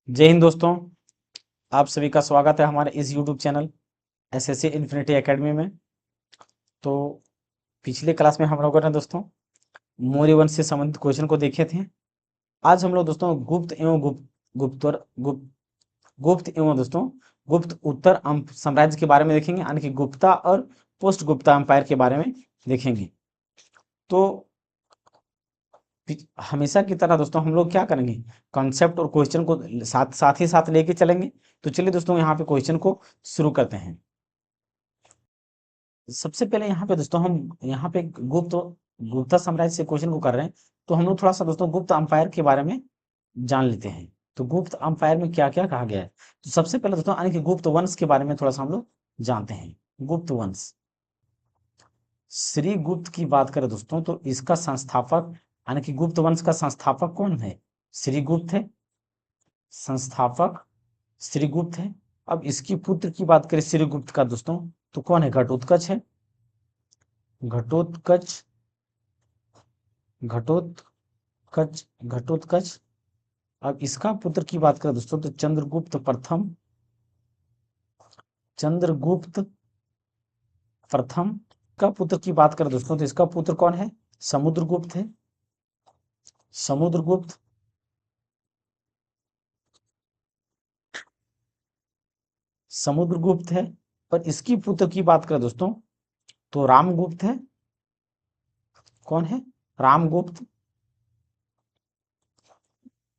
जय हिंद दोस्तों। आप सभी का स्वागत है हमारे इस YouTube channel SSC infinity academy में। तो पिछले क्लास में हम लोगों ने दोस्तों मौर्य वंश से संबंधित क्वेश्चन को देखे थे। आज हम लोग दोस्तों गुप्त एवं गुप्त एवं दोस्तों गुप्त उत्तर साम्राज्य के बारे में देखेंगे, यानी कि गुप्ता और पोस्ट गुप्ता एम्पायर के बारे में देखेंगे। तो हमेशा की तरह दोस्तों हम लोग क्या करेंगे, कॉन्सेप्ट और क्वेश्चन को साथ ही साथ लेके चलेंगे। तो चलिए दोस्तों यहाँ पे क्वेश्चन को शुरू करते हैं। सबसे पहले यहाँ पे दोस्तों हम यहाँ पे गुप्ता साम्राज्य से क्वेश्चन को कर रहे हैं, तो हम लोग थोड़ा सा दोस्तों गुप्त अंपायर के बारे में जान लेते हैं। तो गुप्त अंपायर में क्या क्या कहा गया है, तो सबसे पहले दोस्तों यानी कि गुप्त वंश के बारे में थोड़ा सा हम लोग जानते हैं। गुप्त वंश, श्री गुप्त की बात करें दोस्तों तो इसका संस्थापक यानी कि गुप्त वंश का संस्थापक कौन है, श्री गुप्त है। संस्थापक श्री गुप्त है। अब इसकी पुत्र की बात करें श्री गुप्त का दोस्तों तो कौन है, घटोत्कच है। घटोत्कच घटोत्कच घटोत्कच। अब इसका पुत्र की बात करें दोस्तों तो चंद्रगुप्त प्रथम। चंद्रगुप्त प्रथम का पुत्र की बात करें दोस्तों तो इसका पुत्र कौन है, समुद्रगुप्त है। समुद्रगुप्त समुद्रगुप्त है। पर इसकी पुत्र की बात करें दोस्तों तो रामगुप्त है। कौन है, रामगुप्त।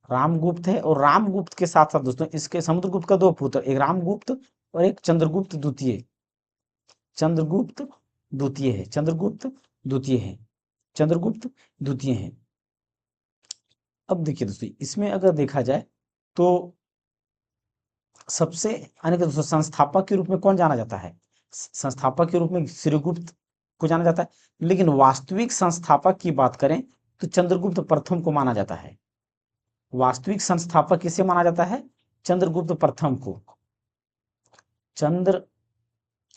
रामगुप्त है। और रामगुप्त के साथ साथ दोस्तों इसके समुद्रगुप्त का दो पुत्र, एक रामगुप्त और एक चंद्रगुप्त द्वितीय। चंद्रगुप्त द्वितीय है। चंद्रगुप्त द्वितीय है। चंद्रगुप्त द्वितीय है। अब देखिए दोस्तों इसमें अगर देखा जाए तो सबसे यानी कि दोस्तों संस्थापक के रूप में कौन जाना जाता है, संस्थापक के रूप में श्रीगुप्त को जाना जाता है। लेकिन वास्तविक संस्थापक की बात करें तो चंद्रगुप्त प्रथम को माना जाता है। वास्तविक संस्थापक किसे माना जाता है, चंद्रगुप्त प्रथम को।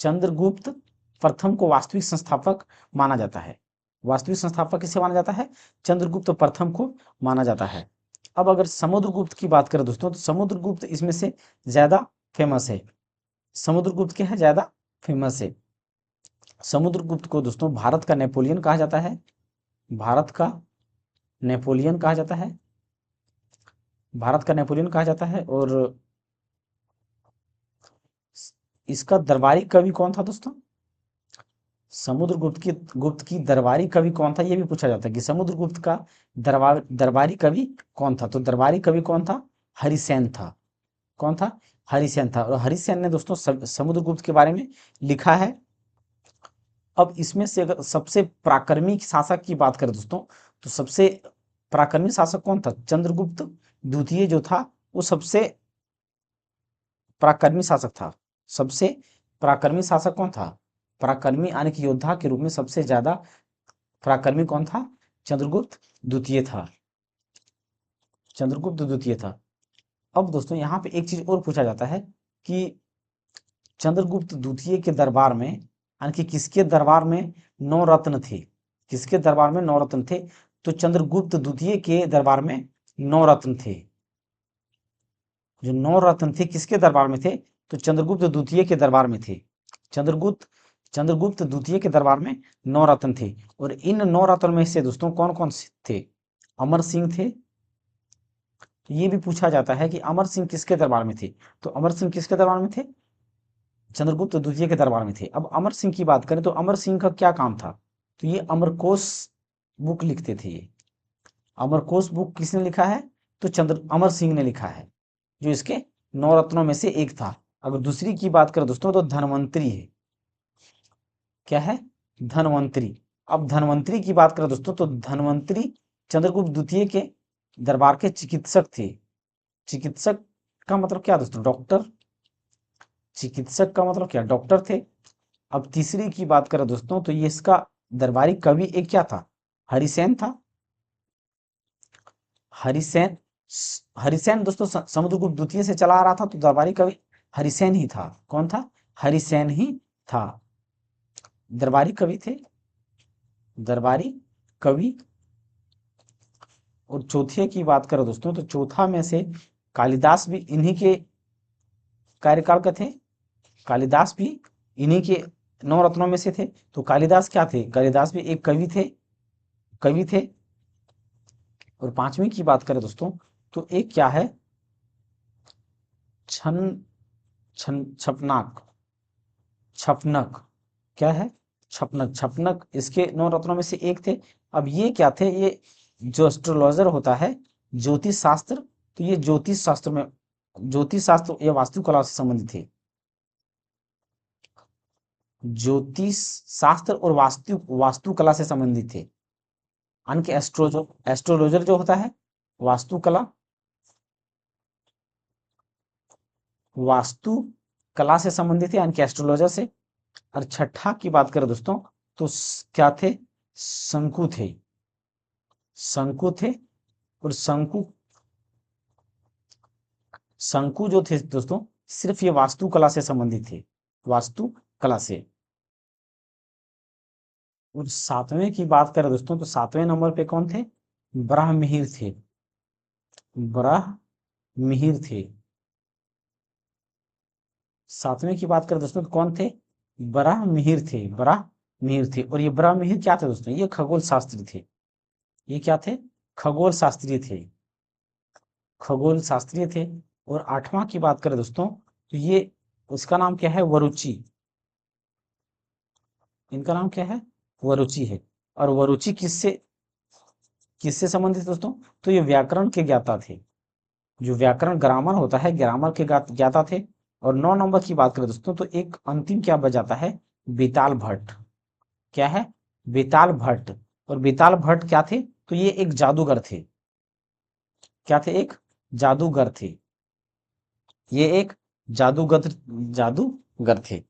चंद्रगुप्त प्रथम को वास्तविक संस्थापक माना जाता है। वास्तविक संस्थापक किसे माना जाता है, चंद्रगुप्त प्रथम को माना जाता है। अब अगर समुद्रगुप्त की बात करें दोस्तों तो समुद्रगुप्त इसमें से ज्यादा फेमस है। समुद्रगुप्त क्या है, ज्यादा फेमस है। समुद्रगुप्त को दोस्तों भारत का नेपोलियन कहा जाता है। भारत का नेपोलियन कहा जाता है। भारत का नेपोलियन कहा जाता है। और इसका दरबारी कवि कौन था दोस्तों, गुप्त की दरबारी कवि कौन था, ये भी पूछा जाता है कि समुद्रगुप्त का दरबारी कवि कौन था। तो दरबारी कवि कौन था, हरिसेन था। कौन था, हरिसेन था। और हरिसेन ने दोस्तों समुद्रगुप्त के बारे में लिखा है। अब इसमें से अगर सबसे प्राक्रमिक शासक की बात करें दोस्तों तो सबसे प्राक्रमिक शासक कौन था, चंद्रगुप्त द्वितीय जो था वो सबसे पराक्रमी शासक था। सबसे पराक्रमी शासक कौन था, पराक्रमी यानी कि योद्धा के रूप में सबसे ज्यादा पराक्रमी कौन था, चंद्रगुप्त द्वितीय था। चंद्रगुप्त द्वितीय था। अब दोस्तों यहाँ पे एक चीज और पूछा जाता है कि चंद्रगुप्त द्वितीय के दरबार में यानी कि किसके दरबार में नौ रत्न थे, किसके दरबार में नौ रत्न थे। तो चंद्रगुप्त द्वितीय के दरबार में नौ रत्न थे। जो नौ रत्न थे किसके दरबार में थे, तो चंद्रगुप्त द्वितीय के दरबार में थे। चंद्रगुप्त द्वितीय के दरबार में नौ रत्न थे। और इन नौ रत्न में से दोस्तों कौन कौन से थे, अमर सिंह थे। तो ये भी पूछा जाता है कि अमर सिंह किसके दरबार में थे, तो अमर सिंह किसके दरबार में थे, चंद्रगुप्त द्वितीय के दरबार में थे। अब अमर सिंह की बात करें तो अमर सिंह का क्या काम था, तो ये अमरकोश बुक लिखते थे। ये अमरकोश बुक किसने लिखा है, तो अमर सिंह ने लिखा है, जो इसके नौ रत्नों में से एक था। अगर दूसरी की बात करें दोस्तों तो धनवंतरी है। क्या है, धनवंतरी। अब धनवंतरी की बात करें दोस्तों तो धनवंतरी चंद्रगुप्त द्वितीय के दरबार के चिकित्सक थे। चिकित्सक का मतलब क्या दोस्तों, डॉक्टर। चिकित्सक का मतलब क्या, डॉक्टर थे। अब तीसरी की बात करें दोस्तों तो ये इसका दरबारी कवि एक क्या था, हरिसेन था। हरिसेन हरिसेन दोस्तों समुद्रगुप्त द्वितीय से चला आ रहा था, तो दरबारी कवि हरिसेन ही था। कौन था, हरिसेन ही था। दरबारी कवि थे, दरबारी कवि। और चौथे की बात करो दोस्तों तो चौथा में से कालिदास भी इन्हीं के कार्यकाल का थे। कालिदास भी इन्हीं के नौ रत्नों में से थे। तो कालिदास क्या थे? कालिदास भी एक कवि थे, कवि थे। और पांचवी की बात करें दोस्तों, तो एक क्या है? छन छन छपनाक, छपनक। क्या है? छपनक। छपनक इसके नौ रत्नों में से एक थे। अब ये क्या थे? ये जो एस्ट्रोलॉजर होता है, ज्योतिष शास्त्र, तो ये ज्योतिष शास्त्र में, ज्योतिष शास्त्र या वास्तुकला से संबंधित थे। ज्योतिष शास्त्र और वास्तुकला से संबंधित थे। यानी कि एस्ट्रोलॉजर जो होता है, वास्तु कला से संबंधित है, यानी कि एस्ट्रोलॉजर से। और छठा की बात करें दोस्तों, तो क्या थे? शंकु थे, शंकु थे। और शंकु जो थे दोस्तों, सिर्फ ये वास्तुकला से संबंधित थे, वास्तुकला से। और सातवें की बात करें दोस्तों, तो सातवें नंबर पे कौन थे? ब्राह्ममिहिर थे, ब्राह्ममिहिर थे। सातवें की बात करें दोस्तों, तो कौन थे? ब्राह्ममिहिर थे, ब्राह्ममिहिर थे। और ये ब्राह्ममिहिर क्या थे दोस्तों? ये खगोल शास्त्री थे। ये क्या थे? खगोल शास्त्री थे, खगोल शास्त्री थे। और आठवां की बात करें दोस्तों, तो ये, उसका नाम क्या है? वरुचि। इनका नाम क्या है? वरुचि है। और वरुचि किससे किससे संबंधित दोस्तों? तो ये व्याकरण के ज्ञाता थे। जो व्याकरण, ग्रामर होता है, ग्रामर के ज्ञाता थे। और 9 नंबर की बात करें दोस्तों, तो एक अंतिम क्या बच जाता है? बेताल भट्ट। क्या है? बेताल भट्ट। और बेताल भट्ट क्या थे? तो ये एक जादूगर थे। क्या थे? एक जादूगर थे। ये एक जादूगर जादूगर थे।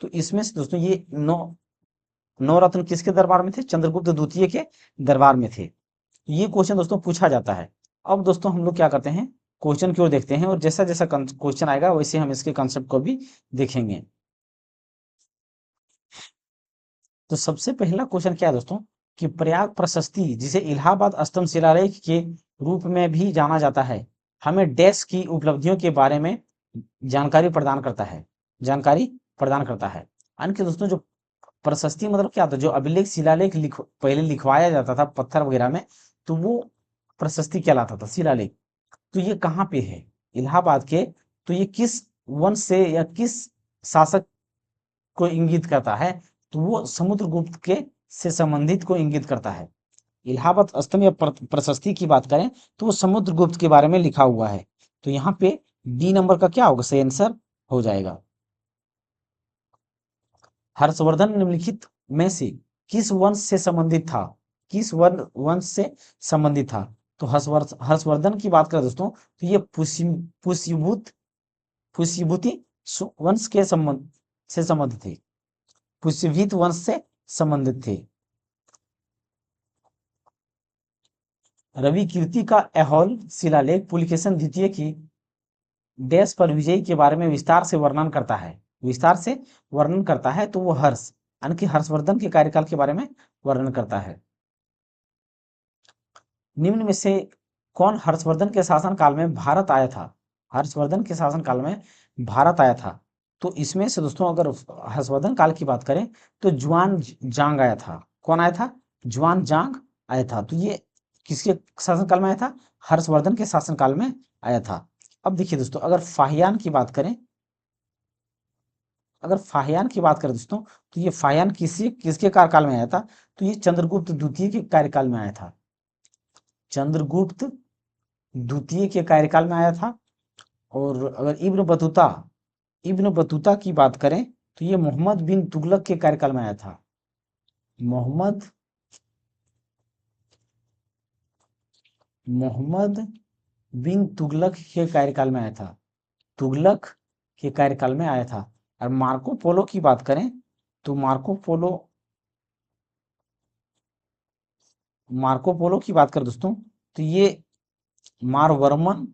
तो इसमें से दोस्तों ये नौ रत्न किसके दरबार में थे? चंद्रगुप्त द्वितीय के दरबार में थे। ये क्वेश्चन दोस्तों पूछा जाता है। अब दोस्तों हम लोग क्या करते हैं? क्वेश्चन की ओर देखते हैं, और जैसा जैसा क्वेश्चन आएगा वैसे हम इसके कंसेप्ट को भी देखेंगे। तो सबसे पहला क्वेश्चन क्या है दोस्तों? कि प्रयाग प्रशस्ति, जिसे इलाहाबाद अष्टम शिलालेख के रूप में भी जाना जाता है, हमें डैश की उपलब्धियों के बारे में जानकारी प्रदान करता है, जानकारी प्रदान करता है। यानी कि दोस्तों जो प्रशस्ति मतलब क्या होता है? जो अभिलेख शिलालेख पहले लिखवाया जाता था पत्थर वगैरह में, तो वो प्रशस्ति कहलाता था, शिलालेख। तो ये कहाँ पे है? इलाहाबाद के। तो ये किस वंश से या किस शासक को इंगित करता है? तो वो समुद्रगुप्त के से संबंधित को इंगित करता है। इलाहाबाद अष्टम या प्रशस्ति की बात करें, तो वो समुद्रगुप्त के बारे में लिखा हुआ है। तो यहाँ पे डी नंबर का क्या होगा? सही आंसर हो जाएगा। हर्षवर्धन निम्नलिखित में से किस वंश से संबंधित था? किस वंश से संबंधित था? तो हर्षवर्धन की बात करें दोस्तों, तो ये पुष्यभूति वंश के संबंधित थे, पुष्यभूत वंश से संबंधित थे। रवि कीर्ति का ऐहोल शिलालेख पुलिकेशन द्वितीय की डैश पर विजय के बारे में विस्तार से वर्णन करता है, विस्तार से वर्णन करता है। तो वो यानी कि हर्षवर्धन के कार्यकाल के बारे में वर्णन करता है। निम्न में से कौन हर्षवर्धन के शासनकाल में भारत आया था? हर्षवर्धन के शासनकाल में भारत आया था। तो इसमें से दोस्तों अगर हर्षवर्धन काल की बात करें, तो जुआन जांग आया था। कौन आया था? जुआन जांग आया था। तो ये किसके शासनकाल में आया था? हर्षवर्धन के शासनकाल में आया था। अब देखिए दोस्तों, अगर फाहियान की बात करें, दोस्तों, तो ये फाहियान किसके कार्यकाल में आया था? तो ये चंद्रगुप्त द्वितीय के कार्यकाल में आया था। चंद्रगुप्त द्वितीय के कार्यकाल में आया था। और अगर इब्न बतूता की बात करें, तो ये मोहम्मद बिन तुगलक के कार्यकाल में आया था। मोहम्मद बिन तुगलक के कार्यकाल में आया था। तुगलक के कार्यकाल में आया था। और मार्को पोलो की बात करें, तो मार्को पोलो की बात करें दोस्तों, तो ये मारवर्मन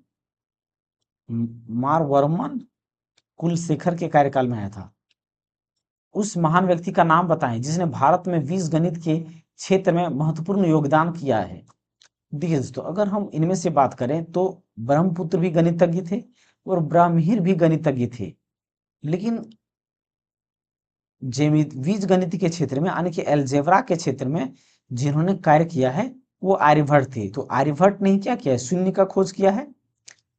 मारवर्मन कुलशेखर के कार्यकाल में आया था। उस महान व्यक्ति का नाम बताएं जिसने भारत में बीज गणित के क्षेत्र में महत्वपूर्ण योगदान किया है। देखिए दोस्तों, अगर हम इनमें से बात करें तो ब्रह्मपुत्र भी गणितज्ञ थे और ब्राह्मीर भी गणितज्ञ थे, लेकिन बीज गणित के क्षेत्र में यानी कि अलजेब्रा के क्षेत्र में जिन्होंने कार्य किया है वो आर्यभट्ट थे। तो आर्यभट्ट ने क्या किया है, शून्य का खोज किया है।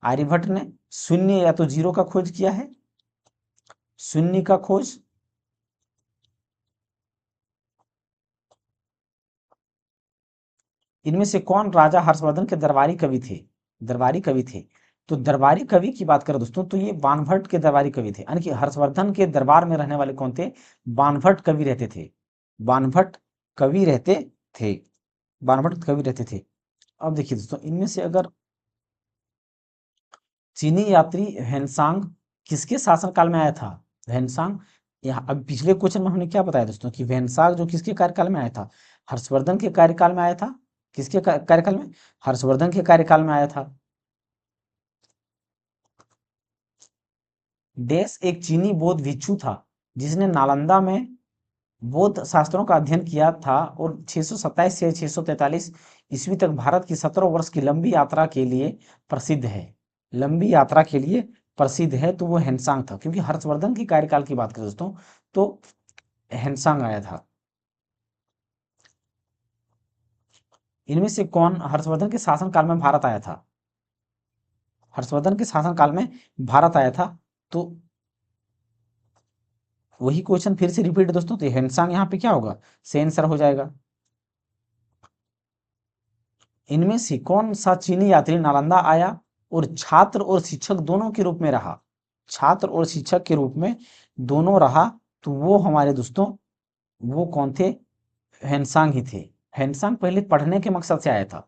आर्यभट्ट ने शून्य या तो जीरो का खोज किया है, शून्य का खोज। इनमें से कौन राजा हर्षवर्धन के दरबारी कवि थे? दरबारी कवि थे। तो दरबारी कवि की बात करें दोस्तों तो ये बाणभट्ट के दरबारी कवि थे, यानी कि हर्षवर्धन के दरबार में रहने वाले कौन थे? बाणभट्ट कवि रहते थे। बाणभट्ट कवि रहते थे। बाणभट्ट कवि रहते थे। अब देखिए दोस्तों, इनमें से अगर चीनी यात्री हेनसांग किसके शासनकाल में आया था? हेनसांग, यहाँ अब पिछले क्वेश्चन में हमने क्या बताया दोस्तों कि वेनसांग जो किसके कार्यकाल में आया था? हर्षवर्धन के कार्यकाल में आया था। किसके कार्यकाल में? हर्षवर्धन के कार्यकाल में आया था। देश एक चीनी बौद्ध भिक्षु था जिसने नालंदा में बौद्ध शास्त्रों का अध्ययन किया था और 627 से 643 ईस्वी तक भारत की 17 वर्ष की लंबी यात्रा के लिए प्रसिद्ध है। लंबी यात्रा के लिए प्रसिद्ध है, तो वो हेनसांग था। क्योंकि हर्षवर्धन की कार्यकाल की बात करें दोस्तों तो हेनसांग आया था। इनमें से कौन हर्षवर्धन के शासनकाल में भारत आया था? हर्षवर्धन के शासनकाल में भारत आया था। तो वही क्वेश्चन फिर से रिपीट दोस्तों, तो हेनसांग यहाँ पे क्या होगा? से आंसर हो जाएगा। इनमें से कौन सा चीनी यात्री नालंदा आया और छात्र और शिक्षक दोनों के रूप में रहा? छात्र और शिक्षक के रूप में दोनों रहा, तो वो हमारे दोस्तों वो कौन थे? हेनसांग ही थे। हेनसांग पहले पढ़ने के मकसद से आया था।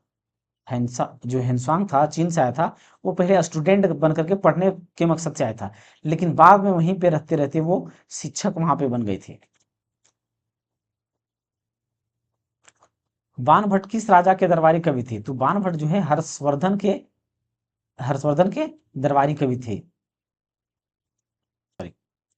जो हेनसांग था चीन से आया था, वो पहले स्टूडेंट बन करके पढ़ने के मकसद से आया था, लेकिन बाद में वहीं पे रहते रहते वो शिक्षक वहां पे बन गए थे। बाणभट्ट किस राजा के दरबारी कवि थे? तो बाणभट्ट जो है हर्षवर्धन के दरबारी कवि थे।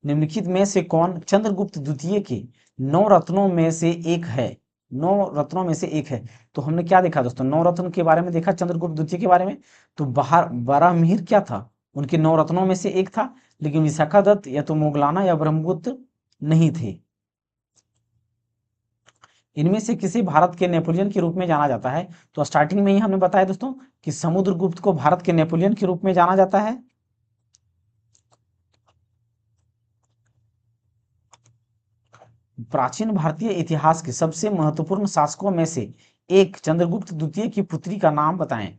निम्नलिखित में से कौन चंद्रगुप्त द्वितीय के 9 रत्नों में से एक है? 9 रत्नों में से एक है। तो हमने क्या देखा दोस्तों? 9 रत्न के बारे में देखा चंद्रगुप्त द्वितीय के बारे में। तो बारहमीर क्या था? उनके 9 रत्नों में से एक था, लेकिन विशाखादत्त या तो मोगलाना या ब्रह्मगुप्त नहीं थे। इनमें से किसी भारत के नेपोलियन के रूप में जाना जाता है? तो स्टार्टिंग में ही हमने बताया दोस्तों कि समुद्रगुप्त को भारत के नेपोलियन के रूप में जाना जाता है। प्राचीन भारतीय इतिहास के सबसे महत्वपूर्ण शासकों में से एक चंद्रगुप्त द्वितीय की पुत्री का नाम बताएं।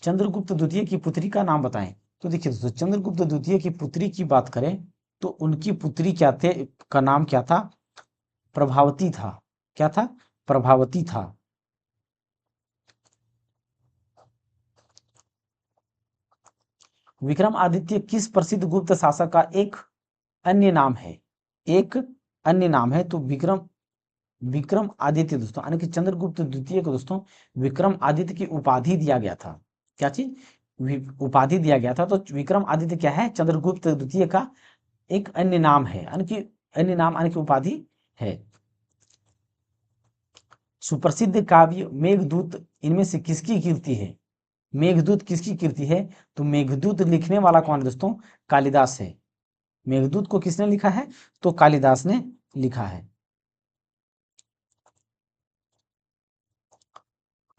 चंद्रगुप्त द्वितीय की पुत्री का नाम बताएं। तो देखिए दोस्तों, चंद्रगुप्त द्वितीय की पुत्री की बात करें तो उनकी पुत्री क्या थे, का नाम क्या था? प्रभावती था। क्या था? प्रभावती था। विक्रमादित्य किस प्रसिद्ध गुप्त शासक का एक अन्य नाम है? एक अन्य नाम है। तो विक्रम आदित्य दोस्तों, यानी कि चंद्रगुप्त द्वितीय को दोस्तों विक्रम आदित्य की उपाधि दिया गया था। क्या चीज? उपाधि दिया गया था। तो विक्रम आदित्य क्या है? चंद्रगुप्त द्वितीय का एक अन्य नाम है, यानी कि अन्य नाम यानी कि उपाधि है। सुप्रसिद्ध काव्य मेघदूत इनमें से किसकी कीर्ति है? मेघदूत किसकी कीर्ति है? तो मेघदूत लिखने वाला कौन है दोस्तों? कालिदास है। मेघदूत को किसने लिखा है? तो कालिदास ने लिखा है।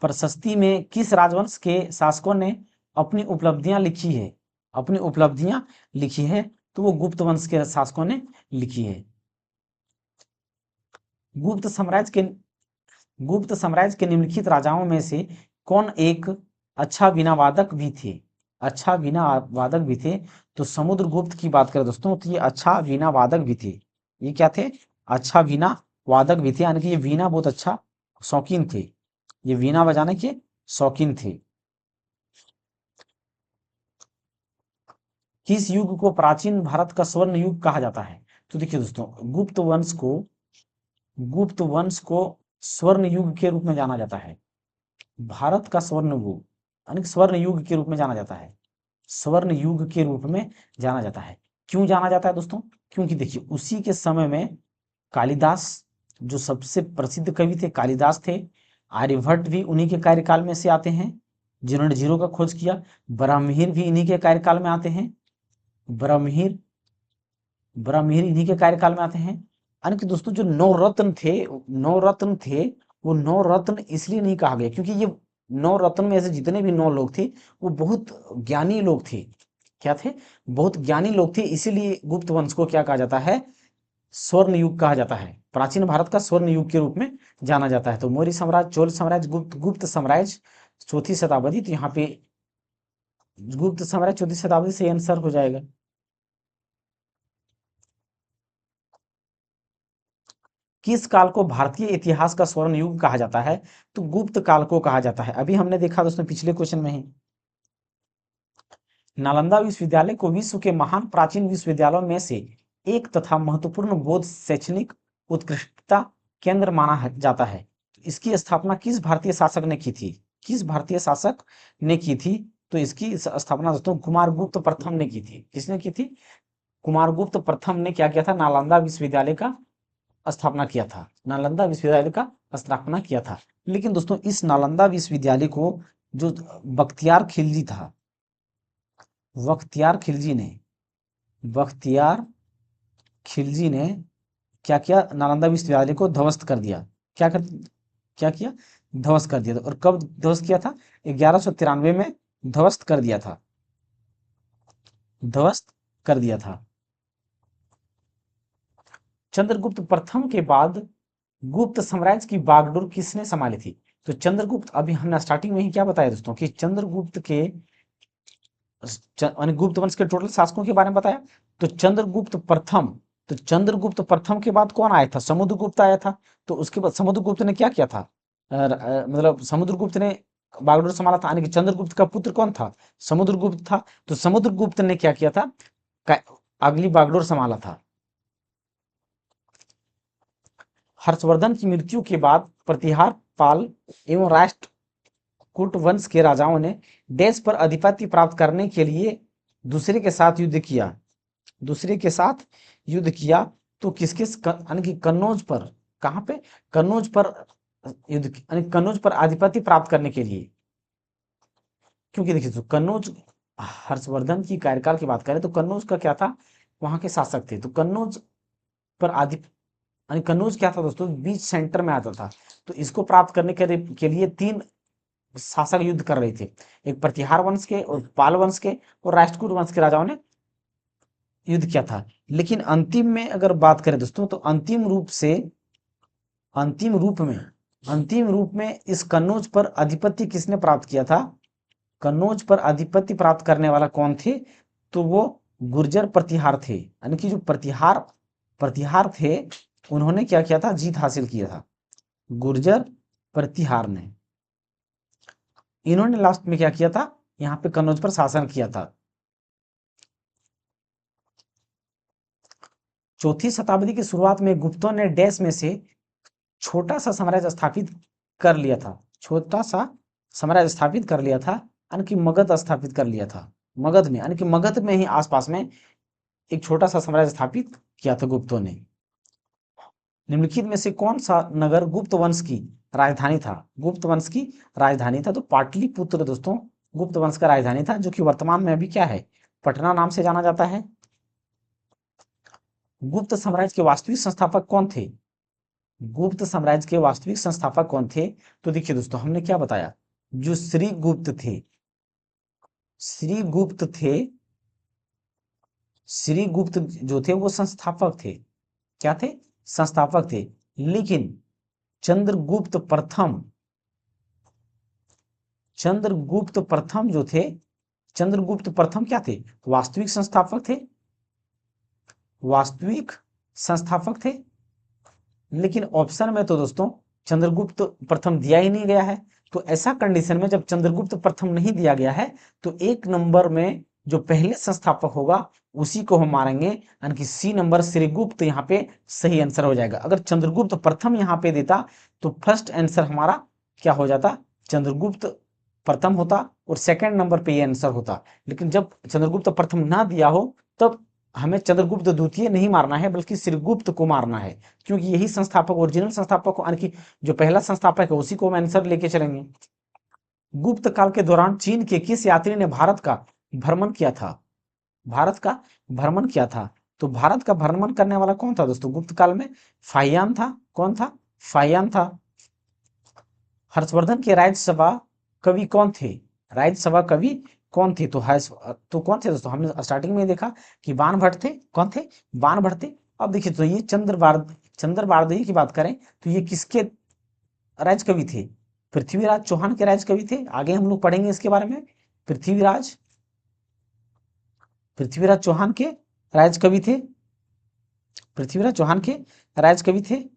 प्रशस्ति में किस राजवंश के शासकों ने अपनी उपलब्धियां लिखी है? अपनी उपलब्धियां लिखी है, तो वो गुप्त वंश के शासकों ने लिखी है। गुप्त साम्राज्य के गुप्त साम्राज्य के निम्नलिखित राजाओं में से कौन एक अच्छा वीणा वादक भी थे? अच्छा वीणा वादक भी थे। तो समुद्रगुप्त की बात करें दोस्तों तो ये अच्छा वीणा वादक भी थे। ये क्या थे? अच्छा वीणा वादक भी थे, यानी कि ये वीणा बहुत अच्छा शौकीन थे। ये वीणा बजाने के शौकीन थे। किस युग को प्राचीन भारत का स्वर्ण युग कहा जाता है? तो देखिए दोस्तों, गुप्त वंश को स्वर्ण युग के रूप में जाना जाता है। भारत का स्वर्ण युग यानी कि स्वर्ण युग के रूप में जाना जाता है। स्वर्ण युग के रूप में जाना जाता है। क्यों जाना जाता है दोस्तों? क्योंकि देखिए उसी के समय में कालिदास, जो सबसे प्रसिद्ध कवि थे कालिदास थे, आर्यभट्ट भी उन्हीं के कार्यकाल में से आते हैं जिन्होंने जीरो का खोज किया। ब्राह्मीर भी इन्हीं के कार्यकाल में आते हैं। ब्राह्मीर ब्राह्मीर इन्हीं के कार्यकाल में आते हैं। यानी कि दोस्तों जो नौ रत्न थे वो नौ रत्न इसलिए नहीं कहा गया क्योंकि ये नौ रत्न में ऐसे जितने भी 9 लोग थे वो बहुत ज्ञानी लोग थे। क्या थे? बहुत ज्ञानी लोग थे, इसीलिए गुप्त वंश को क्या कहा जाता है? स्वर्ण युग कहा जाता है। प्राचीन भारत का स्वर्ण युग के रूप में जाना जाता है। तो मौर्य साम्राज्य, चोल साम्राज्य, गुप्त साम्राज्य 4वीं शताब्दी। तो यहाँ पे गुप्त साम्राज्य 4वीं शताब्दी से आंसर हो जाएगा। किस काल को भारतीय इतिहास का स्वर्ण युग कहा जाता है? तो गुप्त काल को कहा जाता है। अभी हमने देखा दोस्तों पिछले क्वेश्चन में ही, नालंदा विश्वविद्यालय को विश्व के महान प्राचीन विश्वविद्यालयों में से एक तथा महत्वपूर्ण बौद्ध शैक्षणिक उत्कृष्टता केंद्र माना जाता है। इसकी स्थापना किस भारतीय शासक ने की थी? किस भारतीय शासक ने की थी? तो इसकी स्थापना दोस्तों कुमारगुप्त प्रथम ने की थी। किसने की थी? कुमारगुप्त प्रथम ने क्या किया था? नालंदा विश्वविद्यालय का स्थापना किया था। नालंदा विश्वविद्यालय का स्थापना किया था। लेकिन दोस्तों इस नालंदा विश्वविद्यालय को जो बख्तियार खिलजी था, बख्तियार खिलजी ने क्या किया? नालंदा विश्वविद्यालय को ध्वस्त कर दिया। क्या किया? ध्वस्त कर दिया था। और कब ध्वस्त किया था? 1193 में ध्वस्त कर दिया था। ध्वस्त कर दिया था। चंद्रगुप्त प्रथम के बाद गुप्त साम्राज्य की बागडोर किसने संभाली थी? तो चंद्रगुप्त, अभी हमने स्टार्टिंग में ही क्या बताया दोस्तों कि चंद्रगुप्त के गुप्त वंश के टोटल शासकों के बारे में बताया। तो चंद्रगुप्त प्रथम के बाद कौन आया था? समुद्रगुप्त आया था। तो उसके बाद समुद्रगुप्त ने क्या किया था? मतलब समुद्रगुप्त ने बागडोर संभाला था। यानी कि चंद्रगुप्त का पुत्र कौन था? समुद्रगुप्त था। तो समुद्रगुप्त ने क्या किया था? अगली बागडोर संभाला था। हर्षवर्धन की मृत्यु के बाद प्रतिहार पाल एवं राष्ट्रकूट वंश के राजाओं ने देश पर अधिपत्य प्राप्त करने के लिए दूसरे के साथ युद्ध किया। तो किसके यानी कि कन्नौज पर, कहां पे? कन्नौज पर युद्ध, यानी कन्नौज पर आधिपत्य प्राप्त करने के लिए। क्योंकि देखिए तो कन्नौज, हर्षवर्धन की कार्यकाल की बात करें तो कन्नौज का क्या था? वहां के शासक थे। तो कन्नौज पर यानी कन्नौज क्या था दोस्तों? बीच सेंटर में आता था। तो इसको प्राप्त करने के लिए 3 शासक युद्ध कर रहे थे। एक प्रतिहार वंश के और पाल वंश के और राष्ट्रकूट वंश के राजाओं ने युद्ध किया था। लेकिन अंतिम में अगर बात करें दोस्तों तो अंतिम रूप में इस कन्नौज पर आधिपत्य किसने प्राप्त किया था? कन्नौज पर आधिपत्य प्राप्त करने वाला कौन थे? तो वो गुर्जर प्रतिहार थे। यानी कि जो प्रतिहार थे उन्होंने क्या किया था? जीत हासिल किया था। गुर्जर प्रतिहार ने, इन्होंने लास्ट में क्या किया था? यहाँ पे कन्नौज पर शासन किया था। 4वीं शताब्दी की शुरुआत में गुप्तों ने डैश में से छोटा सा साम्राज्य स्थापित कर लिया था। छोटा सा साम्राज्य स्थापित कर लिया था, यानी कि मगध स्थापित कर लिया था। मगध में, यानी कि मगध में ही आसपास में एक छोटा सा साम्राज्य स्थापित किया था गुप्तों ने। निम्नलिखित में से कौन सा नगर गुप्त वंश की राजधानी था? गुप्त वंश की राजधानी था तो पाटलिपुत्र दोस्तों गुप्त वंश का राजधानी था, जो कि वर्तमान में अभी क्या है? पटना नाम से जाना जाता है। गुप्त साम्राज्य के वास्तविक संस्थापक कौन थे? गुप्त साम्राज्य के वास्तविक संस्थापक कौन थे? तो देखिए दोस्तों हमने क्या बताया, जो श्रीगुप्त जो थे वो संस्थापक थे। क्या थे? संस्थापक थे। लेकिन चंद्रगुप्त प्रथम जो थे, चंद्रगुप्त प्रथम क्या थे? वास्तविक संस्थापक थे। लेकिन ऑप्शन में तो दोस्तों चंद्रगुप्त प्रथम दिया ही नहीं गया है। तो ऐसा कंडीशन में जब चंद्रगुप्त प्रथम नहीं दिया गया है तो 1 नंबर में जो पहले संस्थापक होगा उसी को हम मारेंगे, यानी कि सी नंबर श्रीगुप्त यहाँ पे सही आंसर हो जाएगा। अगर चंद्रगुप्त प्रथम यहाँ पे देता तो फर्स्ट आंसर हमारा क्या हो जाता? चंद्रगुप्त प्रथम होता और सेकंड नंबर पे ये आंसर होता। लेकिन जब चंद्रगुप्त प्रथम ना दिया हो तब हमें चंद्रगुप्त द्वितीय नहीं मारना है, बल्कि श्रीगुप्त को मारना है, क्योंकि यही संस्थापक, ओरिजिनल संस्थापक को, यानी कि जो पहला संस्थापक है उसी को हम आंसर लेके चलेंगे। गुप्त काल के दौरान चीन के किस यात्री ने भारत का भ्रमण किया था? भारत का भ्रमण किया था। तो भारत का भ्रमण करने वाला कौन था दोस्तों गुप्त काल में? फाहियान था। कौन था? फाहियान था। हर्षवर्धन के राज्यसभा कवि कौन थे? राज्यसभा कवि कौन थे? तो हर्ष, तो कौन थे दोस्तों? हमने स्टार्टिंग में देखा कि बाण भट्ट थे। कौन थे? बाण भट्ट थे। अब देखिए तो ये चंद्र बारदई की बात करें तो ये किसके राज कवि थे? पृथ्वीराज चौहान के राज कवि थे। आगे हम लोग पढ़ेंगे इसके बारे में। पृथ्वीराज पृथ्वीराज चौहान के राज कवि थे। पृथ्वीराज चौहान के राज कवि थे।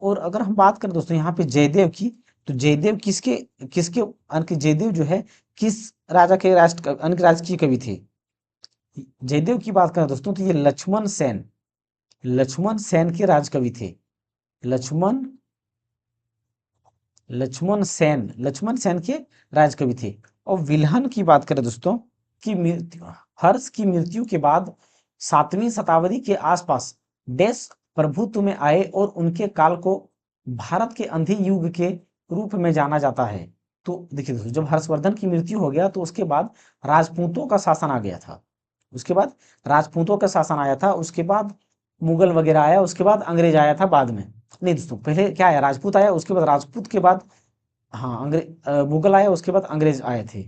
और अगर हम बात करें दोस्तों यहाँ पे जयदेव की, तो जयदेव किसके किसके यानी कि जयदेव जो है किस राजा के यानी कि राजकीय कवि थे? जयदेव की बात करें दोस्तों तो ये लक्ष्मण सेन के राजकवि थे। लक्ष्मण लक्ष्मण सेन के राजकवि थे। और विल्हन की बात करें दोस्तों की मृत्यु, हर्ष की मृत्यु के बाद 7वीं शताब्दी के आसपास डैश प्रभुत्व में आए और उनके काल को भारत के अंधी युग के रूप में जाना जाता है। तो देखिए दोस्तों जब हर्षवर्धन की मृत्यु हो गया तो उसके बाद राजपूतों का शासन आ गया था। उसके बाद राजपूतों का शासन आया था, उसके बाद मुगल वगैरह आया, उसके बाद अंग्रेज आया था बाद में। नहीं दोस्तों पहले क्या आया? राजपूत आया, उसके बाद राजपूत के बाद हाँ मुगल आया, उसके बाद अंग्रेज आए थे।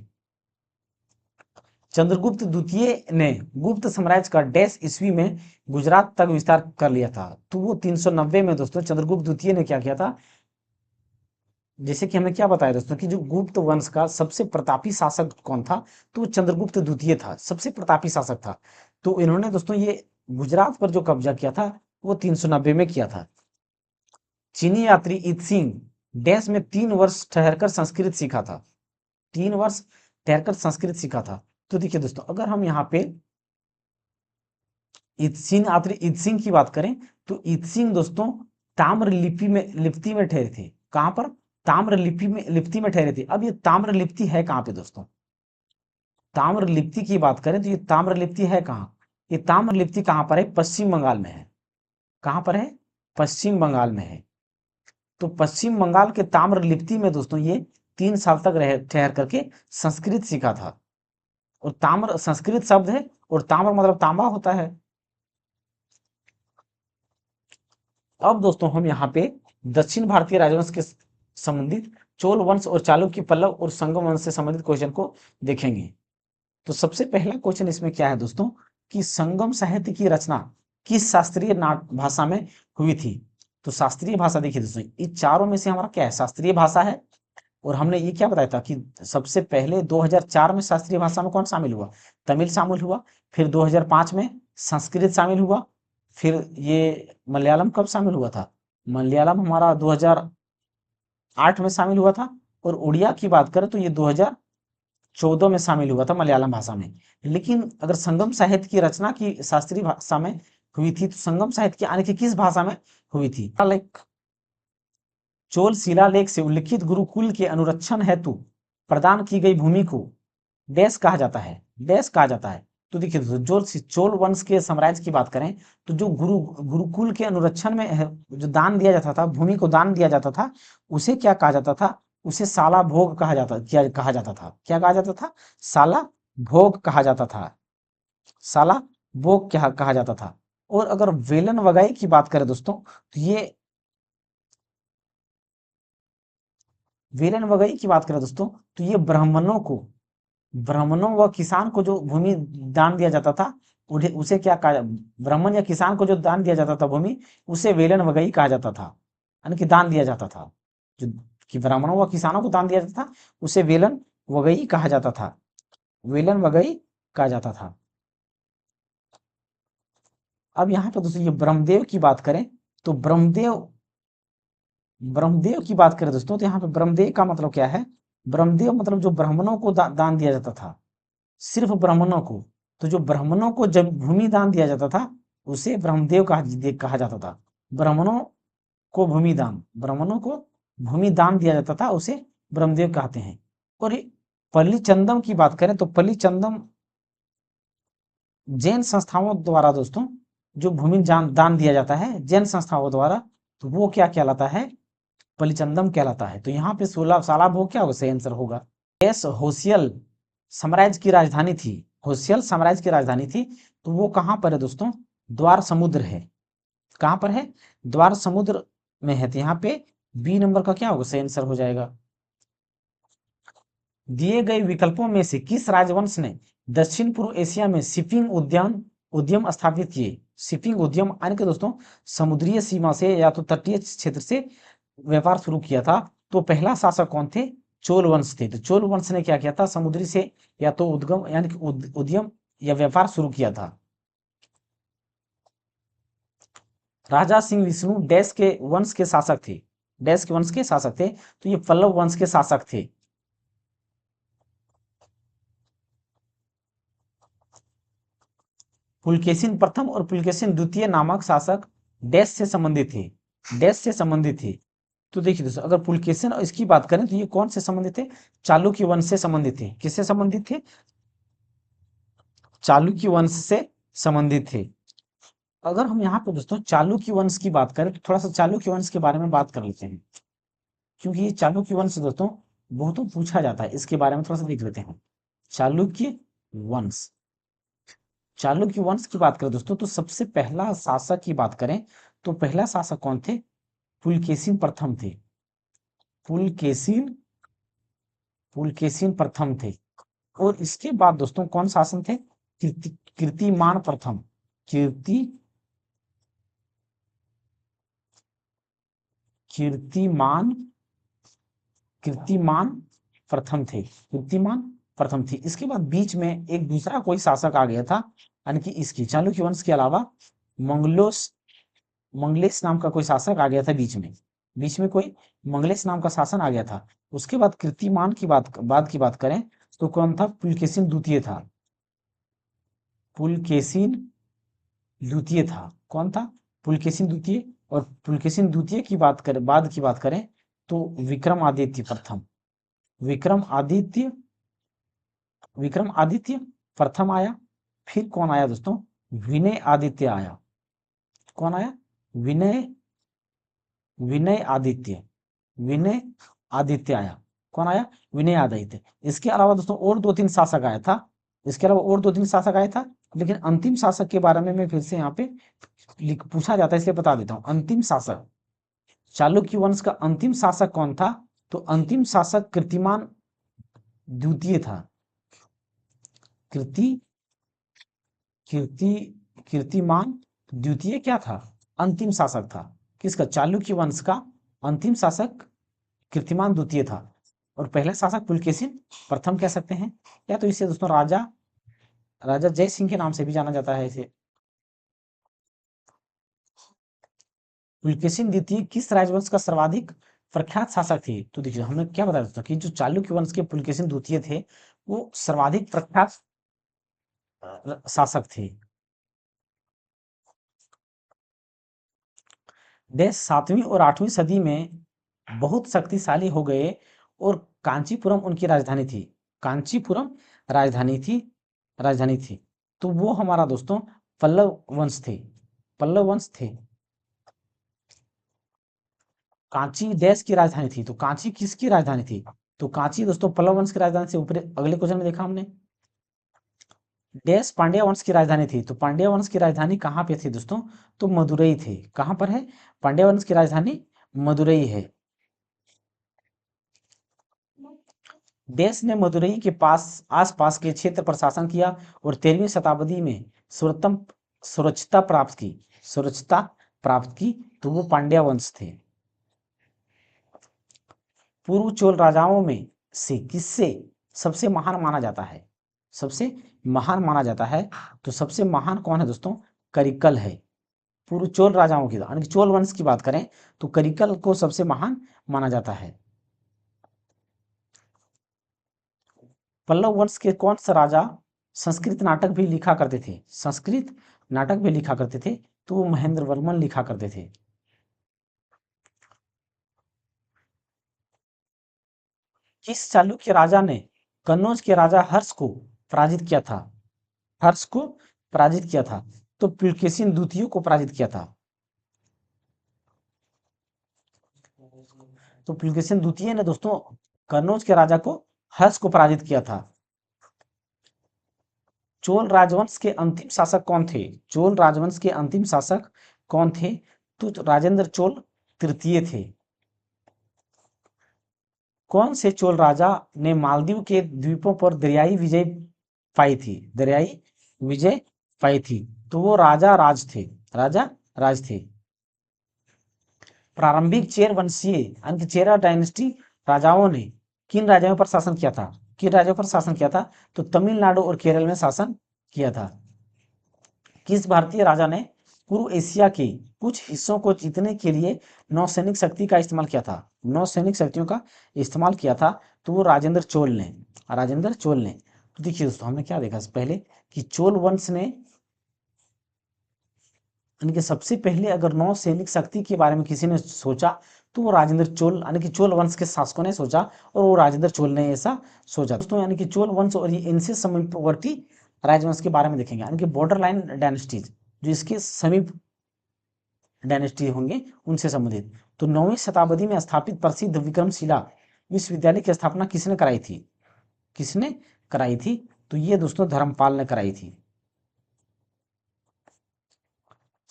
चंद्रगुप्त द्वितीय ने गुप्त साम्राज्य का डैश ईस्वी में गुजरात तक विस्तार कर लिया था। तो वो 390 में दोस्तों चंद्रगुप्त द्वितीय ने क्या किया था? जैसे कि हमें क्या बताया दोस्तों कि जो गुप्त वंश का सबसे प्रतापी शासक कौन था? तो वो चंद्रगुप्त द्वितीय था, सबसे प्रतापी शासक था। तो इन्होंने दोस्तों ये गुजरात पर जो कब्जा किया था वो 390 में किया था। चीनी यात्री इत्सिंग डैश में 3 वर्ष ठहरकर संस्कृत सीखा था। 3 वर्ष ठहरकर संस्कृत सीखा था। तो देखिए दोस्तों अगर हम यहाँ पे इत्सिंग की बात करें तो इत्सिंग दोस्तों ताम्र लिपि में ठहरे थे। कहां पर? ताम्र लिपि में ठहरे थे। अब ये ताम्र लिपि है कहां पे दोस्तों? ताम्र लिपि की बात करें तो ये ताम्र लिपि है कहां? ये ताम्र लिपि कहां पर है? पश्चिम बंगाल में है। कहां पर है? पश्चिम बंगाल में है। तो पश्चिम बंगाल के ताम्र लिपि में दोस्तों ये 3 साल तक रह ठहर करके संस्कृत सीखा था। और ताम्र संस्कृत शब्द है और ताम्र मतलब तांबा होता है। अब दोस्तों हम यहाँ पे दक्षिण भारतीय राजवंश के संबंधित चोल वंश और चालुक्य पल्लव और संगम वंश से संबंधित क्वेश्चन को देखेंगे। तो सबसे पहला क्वेश्चन इसमें क्या है दोस्तों कि संगम साहित्य की रचना किस शास्त्रीय भाषा में हुई थी? तो शास्त्रीय भाषा देखिए दोस्तों इन चारों में से हमारा क्या है? शास्त्रीय भाषा है। और हमने ये क्या बताया था कि सबसे पहले 2004 में शास्त्रीय भाषा में कौन शामिल हुआ? तमिल शामिल हुआ। फिर 2005 में संस्कृत शामिल हुआ। फिर ये मलयालम कब शामिल हुआ था? मलयालम हमारा 2008 में शामिल हुआ था। और उड़िया की बात करें तो ये 2014 में शामिल हुआ था मलयालम भाषा में। लेकिन अगर संगम साहित्य की रचना की शास्त्रीय भाषा में हुई थी तो संगम साहित्य की आने की किस भाषा में हुई थी? लाइक चोल शिलालेख से उल्लिखित गुरुकुल के अनुरक्षण हेतु प्रदान की गई भूमि को डैश कहा जाता है? डैश कहा जाता है। तो देखिए जो चोल वंश के साम्राज्य की बात करें तो जो गुरुकुल के अनुरक्षण में जो दान दिया जाता था, भूमि को दान दिया जाता था, उसे क्या कहा जाता था? उसे साला भोग कहा जाता था। क्या कहा जाता था? साला भोग कहा जाता था। साला भोग क्या कहा जाता था। और अगर वेलन वगाई की बात करें दोस्तों तो ये वेलन वगई की बात करें दोस्तों तो ये ब्राह्मणों व किसान को जो भूमि दान दिया जाता था उन्हें उसे क्या कहा? ब्राह्मण या किसान को जो दान दिया जाता था भूमि उसे वेलन वगई कहा जाता था, यानी कि दान दिया जाता था। जो कि ब्राह्मणों व किसानों को दान दिया जाता था उसे वेलन वगई कहा जाता था। वेलन वगई कहा जाता था। अब यहाँ पे दोस्तों ये ब्रह्मदेव की बात करें तो ब्रह्मदेव की बात करें दोस्तों तो यहाँ पे ब्रह्मदेव का मतलब क्या है? ब्रह्मदेव मतलब जो ब्राह्मणों को दान दिया जाता था, सिर्फ ब्राह्मणों को। तो जो ब्राह्मणों को जब भूमि दान दिया जाता था उसे ब्रह्मदेव कहा जाता था। ब्राह्मणों को भूमि दान दिया जाता था उसे ब्रह्मदेव कहते हैं। और ये पल्लीचंदम की बात करें तो पल्लीचंदम जैन संस्थाओं द्वारा दोस्तों जो भूमि दान दिया जाता है जैन संस्थाओं द्वारा, तो वो क्या कहलाता है? पलिचंदम कहलाता है। तो यहाँ पे 16 साला भोग क्या होगा? सही आंसर होगा। देश होसियल साम्राज्य की राजधानी थी। होसियल साम्राज्य की राजधानी थी, तो वो कहाँ पर है दोस्तों? द्वार समुद्र है। कहाँ पर है? द्वार समुद्र में है। तो यहाँ पे बी नंबर का क्या होगा? सही आंसर हो जाएगा। दिए गए विकल्पों में से किस राजवंश ने दक्षिण पूर्व एशिया में शिपिंग उद्यम स्थापित किए? शिपिंग उद्यम यानी कि दोस्तों समुद्रीय सीमा से या तो तटीय क्षेत्र से व्यापार शुरू किया था। तो पहला शासक कौन थे? चोल वंश थे। तो चोल वंश ने क्या किया था? समुद्री से या तो उद्गम यानी कि उद्यम या व्यापार शुरू किया था। राजा सिंह विष्णु डैश के वंश के शासक थे। डैश के वंश के शासक थे, तो ये पल्लव वंश के शासक थे। पुलकेशिन प्रथम और पुलकेशिन द्वितीय नामक शासक डैश से संबंधित थे। डैश से संबंधित थे। तो देखिए दोस्तों, अगर पुलकेशिन और इसकी बात करें तो ये कौन से संबंधित थे? चालुक्य वंश से संबंधित थे। किससे संबंधित थे? चालुक्य वंश से संबंधित थे। अगर हम यहाँ पे दोस्तों चालुक्य वंश की बात करें तो थोड़ा सा चालुक्य वंश के बारे में बात कर लेते हैं, क्योंकि ये चालुक्य वंश दोस्तों बहुतों पूछा जाता है। इसके बारे में थोड़ा सा देख लेते हैं। चालुक्य वंश, चालुक्य वंश की बात करें दोस्तों तो सबसे पहला शासक की बात करें तो पहला शासक कौन थे? पुलकेशिन प्रथम थे। पुलकेशिन पुलकेशिन प्रथम थे। और इसके बाद दोस्तों कौन शासन थे? कीर्तिमान प्रथम। कीर्ति कीर्तिमान कीर्तिमान प्रथम थे। कीर्तिमान प्रथम थी। इसके बाद बीच में एक दूसरा कोई शासक आ गया था, यानी कि इसकी चालुक्य वंश के अलावा मंगलोस मंगलेश नाम का कोई शासक आ गया था बीच में कोई मंगलेश नाम का शासन आ गया था। उसके बाद कीर्तिमान की बात करें तो कौन था? पुलकेशिन द्वितीय था। पुलकेशिन द्वितीय था। कौन था? पुलकेशिन द्वितीय। और पुलकेशिन द्वितीय की बात करें तो विक्रमादित्य प्रथम। विक्रमादित्य विक्रमादित्य प्रथम आया। फिर कौन आया दोस्तों? विनय आदित्य आया। कौन आया? विनय विनय आदित्य। विनय आदित्य आया। कौन आया? विनय आदित्य। इसके अलावा दोस्तों और दो तीन शासक आया था। इसके अलावा और दो तीन शासक आया था, लेकिन अंतिम शासक के बारे में मैं फिर से यहाँ पे पूछा जाता है इसलिए बता देता हूँ। अंतिम शासक, चालुक्य वंश का अंतिम शासक कौन था? तो अंतिम शासक कीर्तिमान द्वितीय था। कीर्ति कीर्ति कीर्तिमान द्वितीय क्या था? अंतिम शासक था। किसका? चालुक्य वंश का अंतिम शासक कीर्तिमान द्वितीय था। और पहला शासक पुलकेशिन प्रथम कह सकते हैं, या तो इसे दोस्तों राजा राजा जय सिंह के नाम से भी जाना जाता है इसे। पुलकेशिन द्वितीय किस राजवंश का सर्वाधिक प्रख्यात शासक थे? तो देखिए हमने क्या बताया दोस्तों कि जो चालुक्य वंश के पुलकेशिन द्वितीय थे वो सर्वाधिक प्रख्यात शासक थे। देश 7वीं और 8वीं सदी में बहुत शक्तिशाली हो गए और कांचीपुरम उनकी राजधानी थी। कांचीपुरम राजधानी थी राजधानी थी। तो वो हमारा दोस्तों पल्लव वंश थे। पल्लव वंश थे। कांची देश की राजधानी थी। तो कांची किसकी राजधानी थी? तो कांची दोस्तों पल्लव वंश की राजधानी से ऊपर अगले क्वेश्चन में देखा हमने। देश पांड्या वंश की राजधानी थी। तो पांड्या वंश की राजधानी कहाँ पे थी दोस्तों? तो मदुरई थी। कहाँ पर है? पांड्या वंश की राजधानी मदुरई है। देश ने मदुरई के पास आसपास के क्षेत्र पर शासन किया और 13वीं शताब्दी में सर्वोत्तम सुरक्षता प्राप्त की। सुरक्षता प्राप्त की। तो वो पांड्या वंश थे। पूर्व चोल राजाओं में से किससे सबसे महान माना जाता है? सबसे महान माना जाता है। तो सबसे महान कौन है दोस्तों? करिकल है। पूर्व चोल राजाओं की यानी कि चोल वंश की बात करें तो करिकल को सबसे महान माना जाता है। पल्लव वंश के कौन सा राजा संस्कृत नाटक भी लिखा करते थे? संस्कृत नाटक भी लिखा करते थे। तो वो महेंद्र वर्मन लिखा करते थे। किस चालुक्य राजा ने कन्नौज के राजा हर्ष को पराजित किया था? हर्ष को पराजित किया था? तो पुलकेशिन द्वितीय को पराजित किया था। तो पुलकेशिन द्वितीय ने दोस्तों कन्नौज के राजा को हर्ष को पराजित किया था। चोल राजवंश के अंतिम शासक कौन थे? चोल राजवंश के अंतिम शासक कौन थे? तो राजेंद्र चोल तृतीय थे। कौन से चोल राजा ने मालदीव के द्वीपों पर दरियाई विजय पाई थी? दरियाई विजय पाई थी। तो वो राजा राज थे। राजा राज थे। प्रारंभिक चेर वंशीय यानी कि चेरा डायनेस्टी राजाओं ने किन राज्यों पर शासन किया था? किन राज्यों पर शासन किया था? तो तमिलनाडु और केरल में शासन किया था। किस भारतीय राजा ने पूर्व एशिया के कुछ हिस्सों को जीतने के लिए नौसैनिक शक्ति का इस्तेमाल किया था? नौसैनिक शक्तियों का इस्तेमाल किया था। तो वो राजेंद्र चोल ने। राजेंद्र चोल ने। तो देखिए दोस्तों, हमने क्या देखा पहले कि चोल वंश ने यानी कि सबसे पहले अगर नौसैनिक शक्ति के बारे में किसी ने सोचा तो वो राजेंद्र चोल यानी कि चोल वंश के शासकों ने सोचा और वो राजेंद्र चोल ने ऐसा सोचा। दोस्तों यानी कि चोल वंश और ये इनसे समीपवर्ती राजवंश के बारे में देखेंगे यानी कि बॉर्डर लाइन डायनेस्टीज जो इसके समीप डायनेस्टी होंगे उनसे संबंधित। तो 9वीं शताब्दी में स्थापित प्रसिद्ध विक्रमशिला विश्वविद्यालय की स्थापना किसने कराई थी? किसने कराई थी? तो ये दोस्तों धर्मपाल ने कराई थी।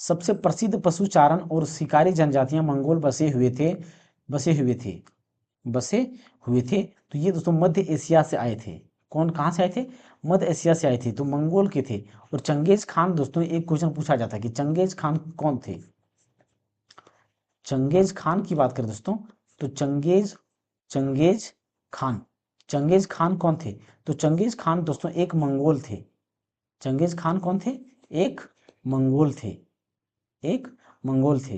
सबसे प्रसिद्ध पशुचारण और शिकारी जनजातियां मंगोल बसे हुए थे। तो ये दोस्तों मध्य एशिया से आए थे। कौन कहाँ से आए थे? मध्य एशिया से आए थे। तो मंगोल के थे। और चंगेज खान दोस्तों एक क्वेश्चन पूछा जाता है कि चंगेज खान कौन थे? चंगेज खान की बात करें दोस्तों तो चंगेज खान चंगेज खान कौन थे? तो चंगेज खान दोस्तों एक मंगोल थे। चंगेज खान कौन थे? एक मंगोल थे। एक मंगोल थे।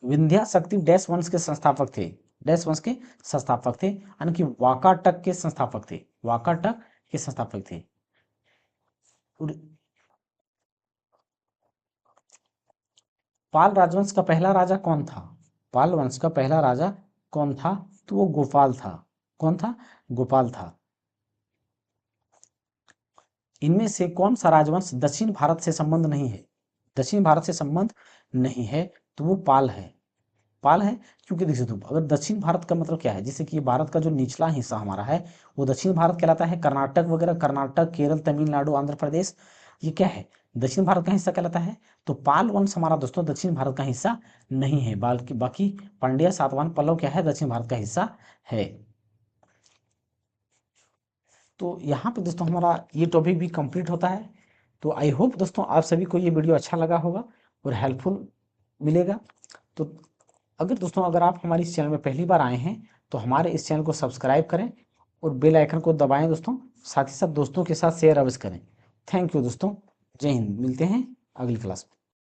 विंध्या शक्ति डैश वंश के संस्थापक थे। डैश वंश के संस्थापक थे यानी कि वाकाटक के संस्थापक थे। वाकाटक के संस्थापक थे। पाल राजवंश का पहला राजा कौन था? पाल वंश का पहला राजा कौन था? तो वो गोपाल था। कौन था? गोपाल था। इनमें से कौन सा राजवंश दक्षिण भारत से संबंध नहीं है? दक्षिण भारत से संबंध नहीं है। तो वो पाल है। पाल है क्योंकि देखिए तो अगर दक्षिण भारत का मतलब क्या है, जैसे कि भारत का जो निचला हिस्सा हमारा है वो दक्षिण भारत कहलाता है। कर्नाटक वगैरह, कर्नाटक, केरल, तमिलनाडु, आंध्र प्रदेश, ये क्या है? दक्षिण भारत का हिस्सा कहलाता है। तो पाल वंश हमारा दोस्तों दक्षिण भारत का हिस्सा नहीं है। बल्कि बाकी पांड्या, सातवाहन, पल्लव क्या है? दक्षिण भारत का हिस्सा है। तो यहाँ पे दोस्तों हमारा ये टॉपिक भी कंप्लीट होता है। तो आई होप दोस्तों आप सभी को ये वीडियो अच्छा लगा होगा और हेल्पफुल मिलेगा। तो अगर आप हमारे इस चैनल में पहली बार आए हैं तो हमारे इस चैनल को सब्सक्राइब करें और बेल आइकन को दबाएं दोस्तों। साथ ही साथ दोस्तों के साथ शेयर अवश्य करें। थैंक यू दोस्तों। जय हिंद। मिलते हैं अगली क्लास में।